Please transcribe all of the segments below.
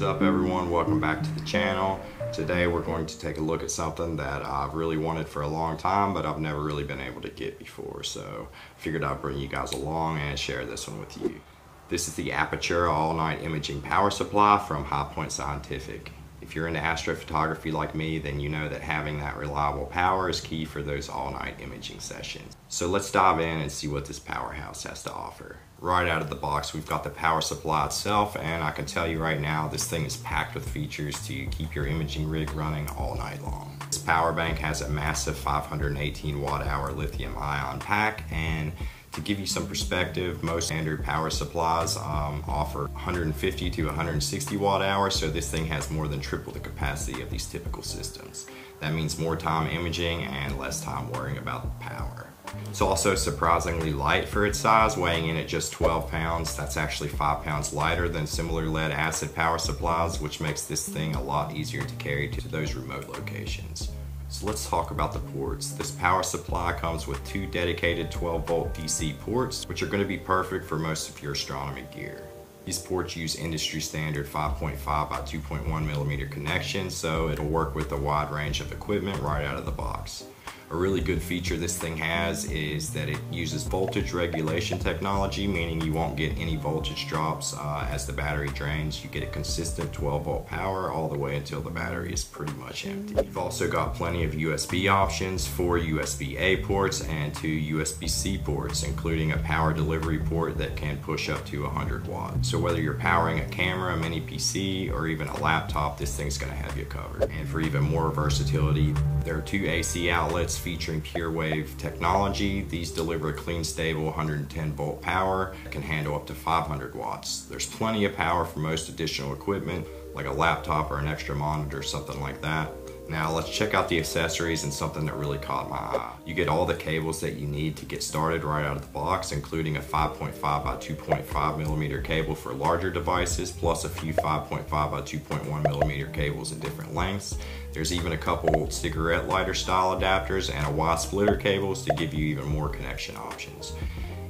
is up, everyone? Welcome back to the channel. Today we're going to take a look at something that I've really wanted for a long time, but I've never really been able to get before. So I figured I'd bring you guys along and share this one with you. This is the Apertura all-night imaging power supply from High Point Scientific. If you're into astrophotography like me, then you know that having that reliable power is key for those all-night imaging sessions. So let's dive in and see what this powerhouse has to offer. Right out of the box, we've got the power supply itself, and I can tell you right now, this thing is packed with features to keep your imaging rig running all night long. This power bank has a massive 518 watt-hour lithium-ion pack, and to give you some perspective, most standard power supplies offer 150 to 160 watt-hours, so this thing has more than triple the capacity of these typical systems. That means more time imaging and less time worrying about the power. It's also surprisingly light for its size, weighing in at just 12 pounds. That's actually 5 pounds lighter than similar lead acid power supplies, which makes this thing a lot easier to carry to those remote locations. So let's talk about the ports. This power supply comes with two dedicated 12-volt DC ports, which are going to be perfect for most of your astronomy gear. These ports use industry standard 5.5 by 2.1 millimeter connections, so it'll work with a wide range of equipment right out of the box. A really good feature this thing has is that it uses voltage regulation technology, meaning you won't get any voltage drops as the battery drains. You get a consistent 12-volt power all the way until the battery is pretty much empty. You've also got plenty of USB options, 4 USB-A ports and 2 USB-C ports, including a power delivery port that can push up to 100 watts. So whether you're powering a camera, a mini PC, or even a laptop, this thing's going to have you covered. And for even more versatility, there are 2 AC outlets featuring pure wave technology. These deliver a clean, stable 110 volt power that can handle up to 500 watts. There's plenty of power for most additional equipment, like a laptop or an extra monitor, something like that. Now let's check out the accessories and something that really caught my eye. You get all the cables that you need to get started right out of the box, including a 5.5 by 2.5 millimeter cable for larger devices, plus a few 5.5 by 2.1 millimeter cables in different lengths. There's even a couple cigarette lighter style adapters and a Y splitter cables to give you even more connection options.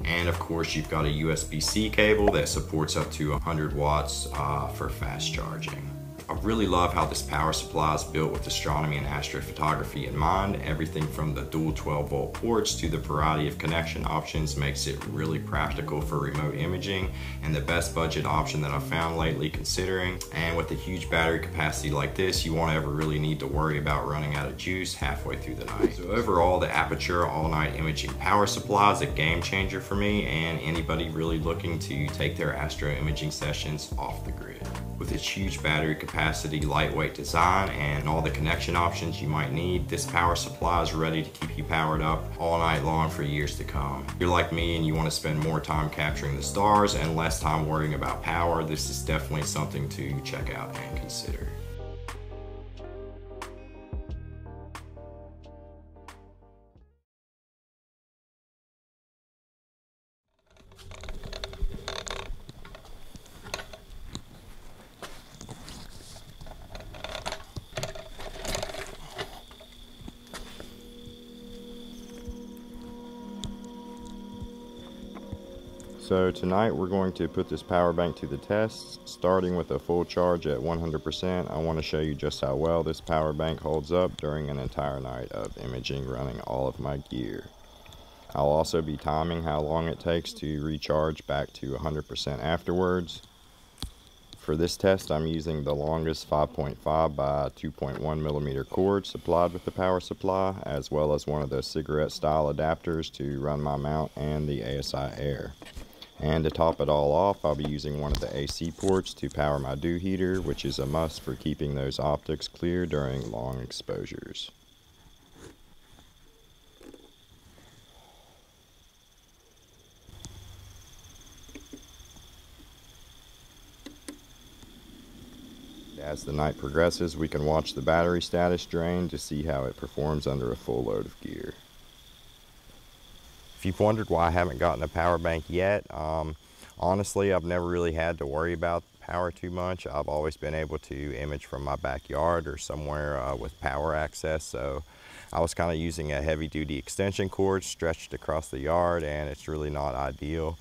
And of course, you've got a USB-C cable that supports up to 100 watts for fast charging. I really love how this power supply is built with astronomy and astrophotography in mind. Everything from the dual 12-volt ports to the variety of connection options makes it really practical for remote imaging, and the best budget option that I've found lately considering. And with a huge battery capacity like this, you won't ever really need to worry about running out of juice halfway through the night. So overall, the Apertura all-night imaging power supply is a game changer for me and anybody really looking to take their astro imaging sessions off the grid. With its huge battery capacity, lightweight design, and all the connection options you might need, this power supply is ready to keep you powered up all night long for years to come. If you're like me and you want to spend more time capturing the stars and less time worrying about power, this is definitely something to check out and consider. So tonight we're going to put this power bank to the test, starting with a full charge at 100%. I want to show you just how well this power bank holds up during an entire night of imaging running all of my gear. I'll also be timing how long it takes to recharge back to 100% afterwards. For this test, I'm using the longest 5.5 by 2.1 millimeter cord supplied with the power supply, as well as one of the cigarette style adapters to run my mount and the ASI air. And to top it all off, I'll be using one of the AC ports to power my dew heater, which is a must for keeping those optics clear during long exposures. As the night progresses, we can watch the battery status drain to see how it performs under a full load of gear. If you've wondered why I haven't gotten a power bank yet, honestly, I've never really had to worry about power too much. I've always been able to image from my backyard or somewhere with power access, so I was kind of using a heavy-duty extension cord stretched across the yard, and it's really not ideal.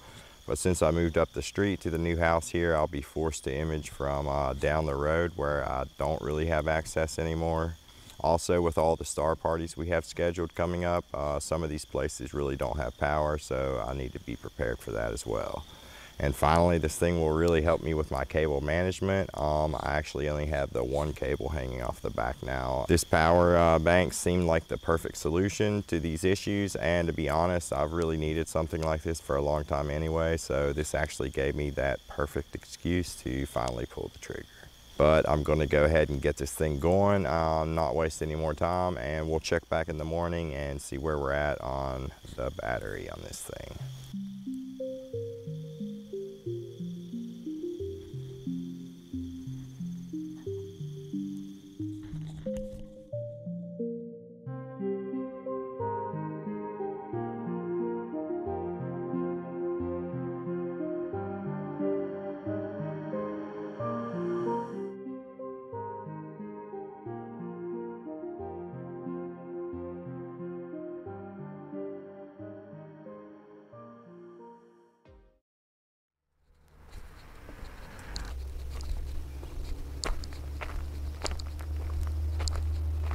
But since I moved up the street to the new house here, I'll be forced to image from down the road where I don't really have access anymore. Also, with all the star parties we have scheduled coming up, some of these places really don't have power, so I need to be prepared for that as well. And finally, this thing will really help me with my cable management. I actually only have the one cable hanging off the back now. This power bank seemed like the perfect solution to these issues, and to be honest, I've really needed something like this for a long time anyway, so this actually gave me that perfect excuse to finally pull the trigger. But I'm going to go ahead and get this thing going, not waste any more time, and we'll check back in the morning and see where we're at on the battery on this thing.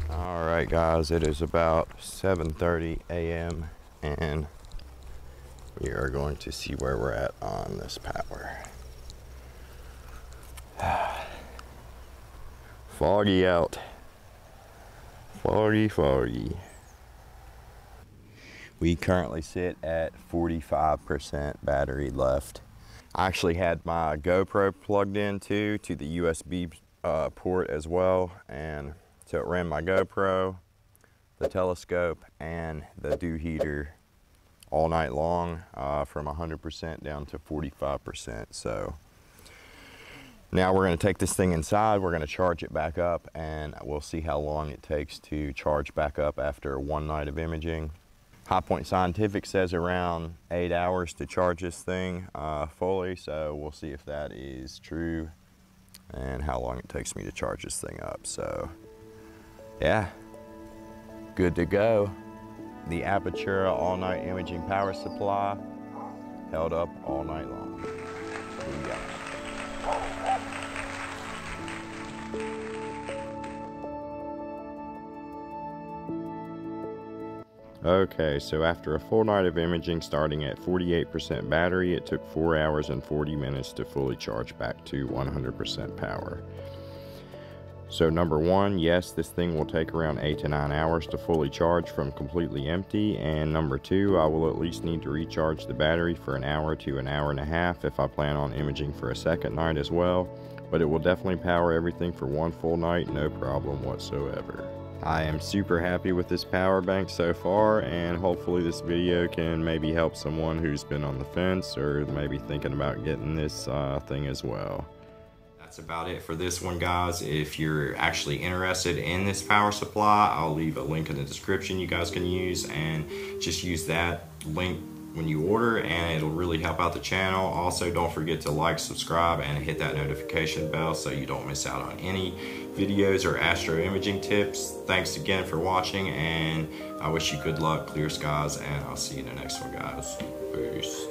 Alright guys, it is about 7:30 a.m. and we are going to see where we're at on this power. Foggy out. Foggy. We currently sit at 45% battery left. I actually had my GoPro plugged in to the USB port as well, and so it ran my GoPro, the telescope, and the dew heater all night long, from 100% down to 45%. So now we're going to take this thing inside, we're going to charge it back up, and we'll see how long it takes to charge back up after one night of imaging. High Point Scientific says around 8 hours to charge this thing fully, so we'll see if that is true and how long it takes me to charge this thing up. So yeah, good to go. The Apertura all-night imaging power supply held up all night long. Here we go. Okay, so after a full night of imaging starting at 48% battery, it took 4 hours and 40 minutes to fully charge back to 100% power. So number one, yes, this thing will take around 8 to 9 hours to fully charge from completely empty. And number two, I will at least need to recharge the battery for an hour to an hour and a half if I plan on imaging for a second night as well. But it will definitely power everything for one full night, no problem whatsoever. I am super happy with this power bank so far, and hopefully this video can maybe help someone who's been on the fence or maybe thinking about getting this thing as well. That's about it for this one, guys. If you're actually interested in this power supply, I'll leave a link in the description you guys can use, and just use that link when you order, and it'll really help out the channel. Also, don't forget to like, subscribe, and hit that notification bell so you don't miss out on any videos or astro imaging tips. Thanks again for watching, and I wish you good luck, clear skies, and I'll see you in the next one, guys. Peace.